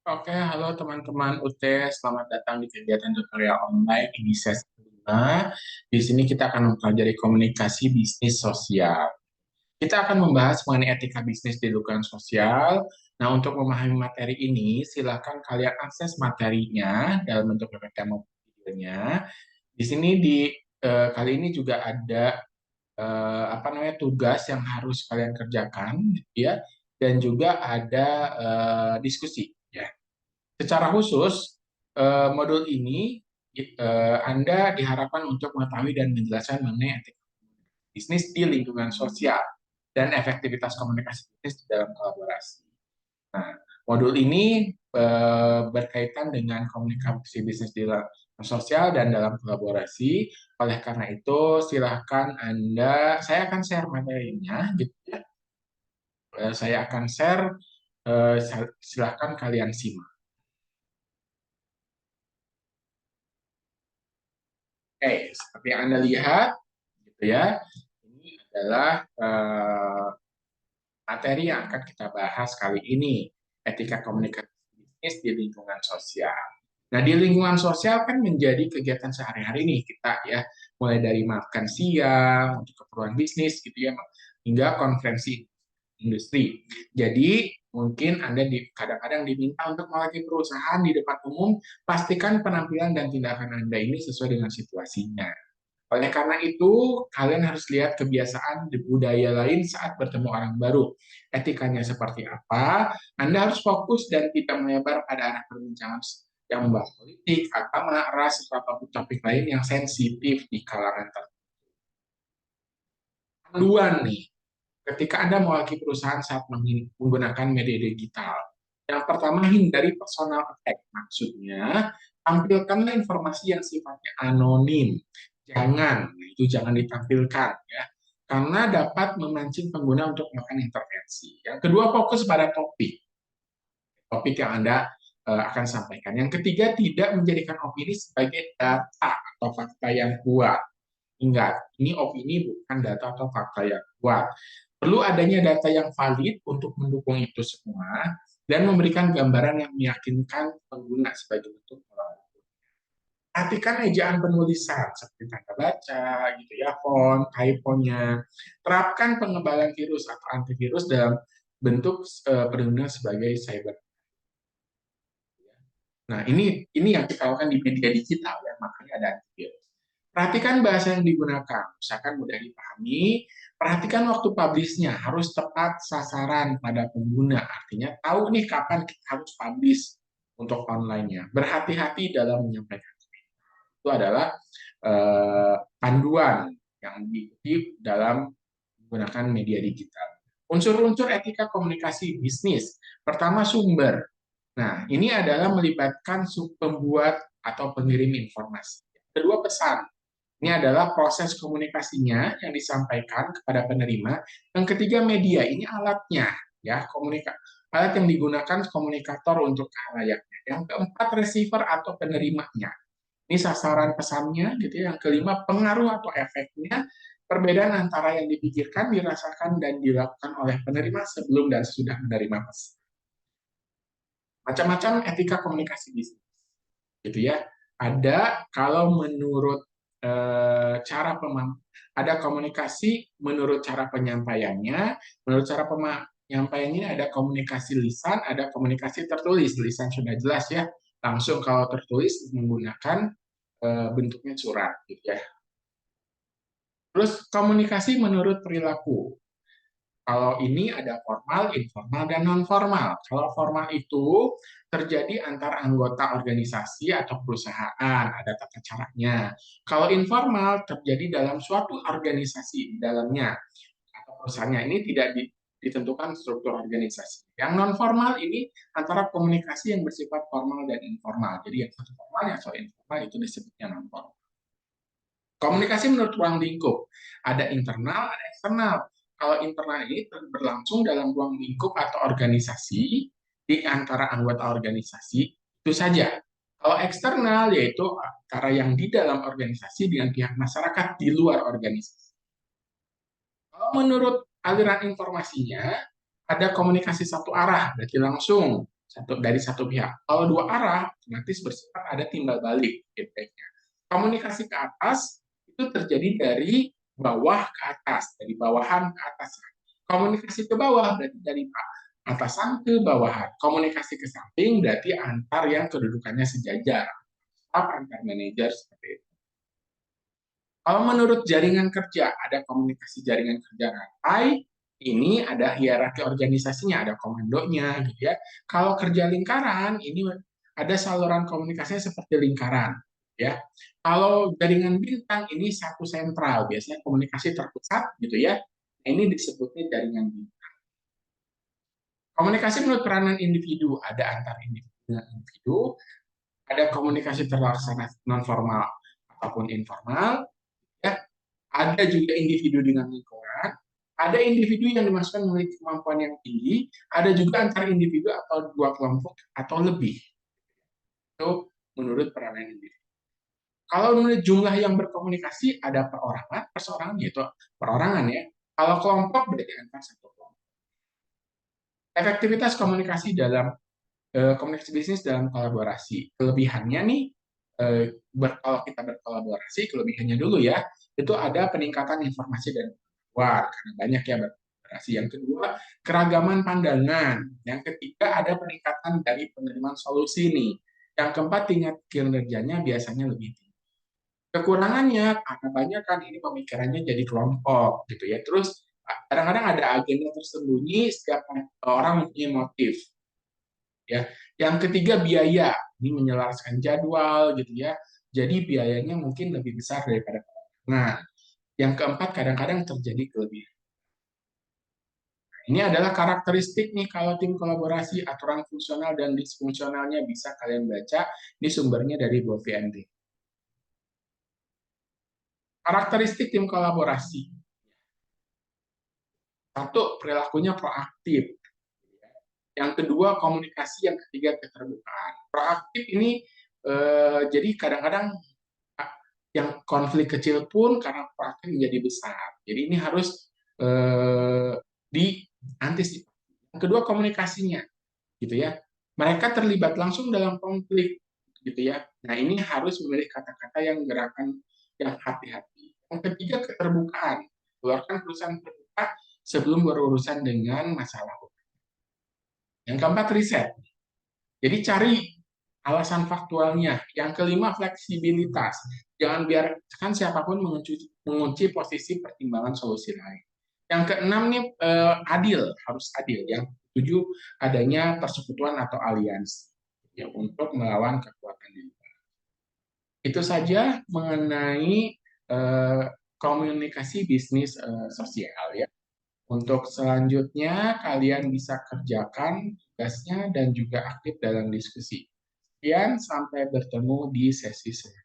Oke, halo teman-teman UT, selamat datang di kegiatan tutorial online ini sesi 5. Di sini kita akan mempelajari komunikasi bisnis sosial. Kita akan membahas mengenai etika bisnis di lingkungan sosial. Nah, untuk memahami materi ini, silakan kalian akses materinya dalam bentuk PPT maupun videonya. Di sini kali ini juga ada tugas yang harus kalian kerjakan, gitu ya, dan juga ada diskusi, ya. Secara khusus, modul ini Anda diharapkan untuk mengetahui dan menjelaskan mengenai etika bisnis di lingkungan sosial dan efektivitas komunikasi bisnis di dalam kolaborasi. Nah, modul ini berkaitan dengan komunikasi bisnis di dalam sosial dan dalam kolaborasi. Oleh karena itu, silahkan saya akan share materinya, gitu ya. Saya akan share, silahkan kalian simak. Oke, seperti yang Anda lihat, gitu ya. Ini adalah materi yang akan kita bahas kali ini, etika komunikasi bisnis di lingkungan sosial. Nah, di lingkungan sosial kan menjadi kegiatan sehari-hari nih kita, ya, mulai dari makan siang untuk keperluan bisnis gitu ya, hingga konferensi industri. Jadi mungkin Anda kadang-kadang diminta untuk mewakili perusahaan di depan umum, pastikan penampilan dan tindakan Anda ini sesuai dengan situasinya. Oleh karena itu, kalian harus lihat kebiasaan di budaya lain saat bertemu orang baru. Etikanya seperti apa? Anda harus fokus dan tidak melebar pada arah perbincangan yang membahas politik, agama, ras, atau topik lain yang sensitif di kalangan tertentu. Panduan nih, ketika Anda mewakili perusahaan saat menggunakan media digital. Yang pertama, hindari personal attack. Maksudnya, tampilkanlah informasi yang sifatnya anonim. Jangan ditampilkan, ya. Karena dapat memancing pengguna untuk melakukan intervensi. Yang kedua, fokus pada topik yang Anda akan sampaikan. Yang ketiga, tidak menjadikan opini sebagai data atau fakta yang kuat. Ingat, ini opini bukan data atau fakta yang kuat. Perlu adanya data yang valid untuk mendukung itu semua dan memberikan gambaran yang meyakinkan pengguna sebagai bentuk pelaku. Perhatikan ejaan penulisan seperti tanda baca, gitu ya, font, typo-nya. Terapkan pengebalan virus atau antivirus dalam bentuk perlindungan sebagai cyber. Nah, ini yang kita lakukan di media digital, ya, makanya ada antivirus. Perhatikan bahasa yang digunakan, misalkan mudah dipahami. Perhatikan waktu publish-nya, harus tepat sasaran pada pengguna. Artinya tahu nih kapan kita harus publish untuk online-nya. Berhati-hati dalam menyampaikan. Itu adalah panduan yang diikuti dalam menggunakan media digital. Unsur-unsur etika komunikasi bisnis. Pertama, sumber. Nah, ini adalah melibatkan pembuat atau pengirim informasi. Kedua, pesan. Ini adalah proses komunikasinya yang disampaikan kepada penerima. Yang ketiga, media. Ini alatnya, ya, alat yang digunakan komunikator untuk khalayaknya. Yang keempat, receiver atau penerimanya. Ini sasaran pesannya, gitu ya. Yang kelima, pengaruh atau efeknya. Perbedaan antara yang dipikirkan, dirasakan, dan dilakukan oleh penerima sebelum dan sesudah menerima pesan. Macam-macam etika komunikasi bisnis, gitu ya. Ada kalau menurut cara ada komunikasi menurut cara penyampaiannya, menurut cara penyampaiannya ada komunikasi lisan, ada komunikasi tertulis. Lisan sudah jelas, ya, langsung. Kalau tertulis menggunakan bentuknya surat, gitu ya. Terus komunikasi menurut perilaku. Kalau ini ada formal, informal, dan non-formal. Kalau formal itu terjadi antara anggota organisasi atau perusahaan, ada tata caranya. Kalau informal terjadi dalam suatu organisasi di dalamnya atau perusahaannya, ini tidak ditentukan struktur organisasi. Yang non-formal ini antara komunikasi yang bersifat formal dan informal. Jadi yang satu formal, yang satu informal, itu disebutnya non-formal. Komunikasi menurut ruang lingkup. Ada internal, ada eksternal. Kalau internal ini berlangsung dalam ruang lingkup atau organisasi di antara anggota organisasi, itu saja. Kalau eksternal, yaitu antara yang di dalam organisasi dengan pihak masyarakat di luar organisasi. Kalau menurut aliran informasinya, ada komunikasi satu arah, berarti langsung dari satu pihak. Kalau dua arah, otomatis bersifat ada timbal balik feedbacknya. Komunikasi ke atas itu terjadi dari bawah ke atas, dari bawahan ke atas. Komunikasi ke bawah berarti dari atasan ke bawahan. Komunikasi ke samping berarti antar yang kedudukannya sejajar, antar manajer seperti itu. Kalau menurut jaringan kerja, ada komunikasi jaringan kerja rantai, ini ada hierarki organisasinya, ada komandonya, gitu ya. Kalau kerja lingkaran, ini ada saluran komunikasinya seperti lingkaran, ya. Kalau jaringan bintang, ini satu sentral, biasanya komunikasi terpusat, gitu ya. Ini disebutnya jaringan bintang. Komunikasi menurut peranan individu, ada antar individu dengan individu, ada komunikasi terlaksana non formal ataupun informal, ya. Ada juga individu dengan lingkungan, ada individu yang dimasukkan memiliki kemampuan yang tinggi, ada juga antar individu atau dua kelompok atau lebih. Itu menurut peranan individu. Kalau menurut jumlah yang berkomunikasi, ada perorangan, perseorangan yaitu perorangan ya. Kalau kelompok berarti antar satu kelompok. Efektivitas komunikasi dalam komunikasi bisnis dalam kolaborasi. Kelebihannya nih, kalau kita berkolaborasi, kelebihannya dulu ya, itu ada peningkatan informasi dan pengetahuan, karena banyak ya berkolaborasi. Yang kedua, keragaman pandangan. Yang ketiga, ada peningkatan dari penerimaan solusi nih. Yang keempat, tingkat kinerjanya biasanya lebih tinggi. Kekurangannya, karena banyak kan ini pemikirannya jadi kelompok gitu ya. Terus kadang-kadang ada agenda tersembunyi, setiap orang mempunyai motif. Ya, yang ketiga biaya, ini menyelaraskan jadwal gitu ya. Jadi biayanya mungkin lebih besar daripada nah, yang keempat kadang-kadang terjadi kelebihan. Ini adalah karakteristik nih kalau tim kolaborasi, aturan fungsional dan disfungsionalnya bisa kalian baca di sumbernya dari BOVMD. Karakteristik tim kolaborasi. Satu, perilakunya proaktif. Yang kedua, komunikasi. Yang ketiga, keterbukaan. Proaktif ini jadi kadang-kadang yang konflik kecil pun karena proaktif menjadi besar. Jadi ini harus diantisipasi. Yang kedua, komunikasinya, gitu ya. Mereka terlibat langsung dalam konflik, gitu ya. Nah ini harus memilih kata-kata yang gerakan yang hati-hati. Yang ketiga, keterbukaan. Keluarkan perusahaan terbuka sebelum berurusan dengan masalah. Yang keempat, riset. Jadi cari alasan faktualnya. Yang kelima, fleksibilitas. Jangan biarkan siapapun mengunci posisi pertimbangan solusi lain. Yang keenam nih adil, harus adil. Yang ketujuh, adanya persekutuan atau aliansi ya, untuk melawan kekuatan di luar. Itu saja mengenai komunikasi bisnis sosial ya. Untuk selanjutnya, kalian bisa kerjakan tugasnya dan juga aktif dalam diskusi. Sekian, sampai bertemu di sesi selanjutnya.